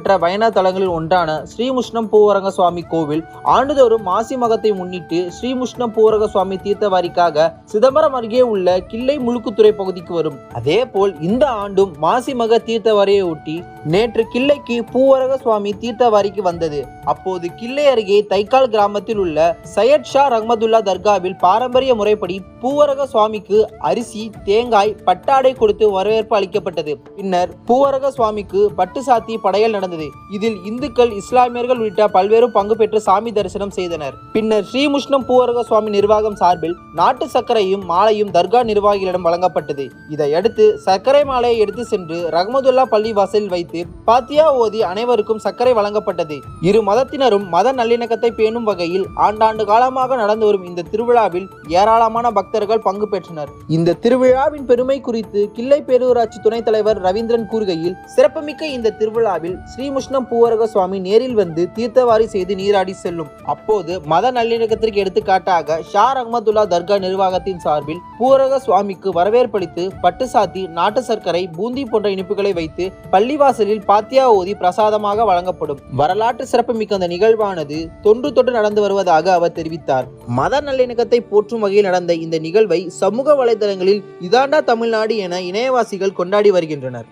புகழ்பெற்ற வைணவ தலங்களில் ஒன்றான ஸ்ரீமுஷ்ணம் பூவரங்க சுவாமி கோவில் ஆண்டுதோறும் மாசி மகத்தை முன்னிட்டு ஸ்ரீமுஷ்ணம் பூவரங்க சுவாமி தீர்த்தவாரிக்காக சிதம்பரம் அருகே உள்ள கிள்ளை முழுக்குத்துறை பகுதிக்கு வரும். அதே போல் இந்த ஆண்டும் மாசி மக தீர்த்தவாரியை ஒட்டி நேற்று கிள்ளைக்கு பூவரக சுவாமி தீர்த்தவாரிக்கு வந்தது. அப்போது கிள்ளை அருகே தைக்கால் கிராமத்தில் உள்ள சையத் ஷா ரஹ்மத்துல்லா தர்காவில் பாரம்பரிய முறைப்படி பூவரக சுவாமிக்கு அரிசி, தேங்காய், பட்டாடை கொடுத்து வரவேற்பு அளிக்கப்பட்டது. பின்னர் பூவரக சுவாமிக்கு பட்டு சாத்தி படையல் நடந்தது. இதில் இந்துக்கள், இஸ்லாமியர்கள் உள்ளிட்ட பல்வேறு பங்கு பெற்று சாமி தரிசனம் செய்தனர். பின்னர் ஸ்ரீமுஷ்ணம் பூவரக சுவாமி நிர்வாகம் சார்பில் நாட்டு சர்க்கரையும் மாலையும் தர்கா நிர்வாகிகளிடம் வழங்கப்பட்டது. இதையடுத்து சர்க்கரை மாலையை எடுத்து சென்று ரஹ்மத்துல்லா பள்ளி வாசலில் வைத்து பாத்தியா ஓதி அனைவருக்கும் சர்க்கரை வழங்கப்பட்டது. இரு மதத்தினரும் மத நல்லிணக்கத்தை பேணும் வகையில் ஆண்டாண்டு காலமாக நடந்து வரும் இந்த திருவிழாவில் ஏராளமான பக்தர்கள் பங்கு பெற்றனர். இந்த திருவிழாவின் பெருமை குறித்து கிள்ளை பேரூராட்சி துணைத் தலைவர் ரவீந்திரன் கூறுகையில், சிறப்புமிக்க இந்த திருவிழாவில் ஸ்ரீமுஷ்ணம் பூவரக சுவாமி நேரில் வந்து தீர்த்தவாரி செய்து நீராடி செல்லும். அப்போது மத நல்லிணக்கத்திற்கு எடுத்துக்காட்டாக ஷா ரஹ்மத்துல்லா தர்கா நிர்வாகத்தின் சார்பில் பூவரக சுவாமிக்கு வரவேற்பளித்து பட்டு சாத்தி, நாட்டு சர்க்கரை, பூந்தி போன்ற இனிப்புகளை வைத்து பள்ளிவாசலில் பாத்தியா ஓதி பிரசாதமாக வழங்கப்படும். வரலாற்று சிறப்புமிக்க அந்த நிகழ்வானது தொன்று தொட்டு நடந்து வருவதாக அவர் தெரிவித்தார். மத நல்லிணக்கத்தை போற்றும் வகையில் நடந்த இந்த நிகழ்வை சமூக வலைதளங்களில் இதாண்டா தமிழ்நாடு என இணையவாசிகள் கொண்டாடி வருகின்றனர்.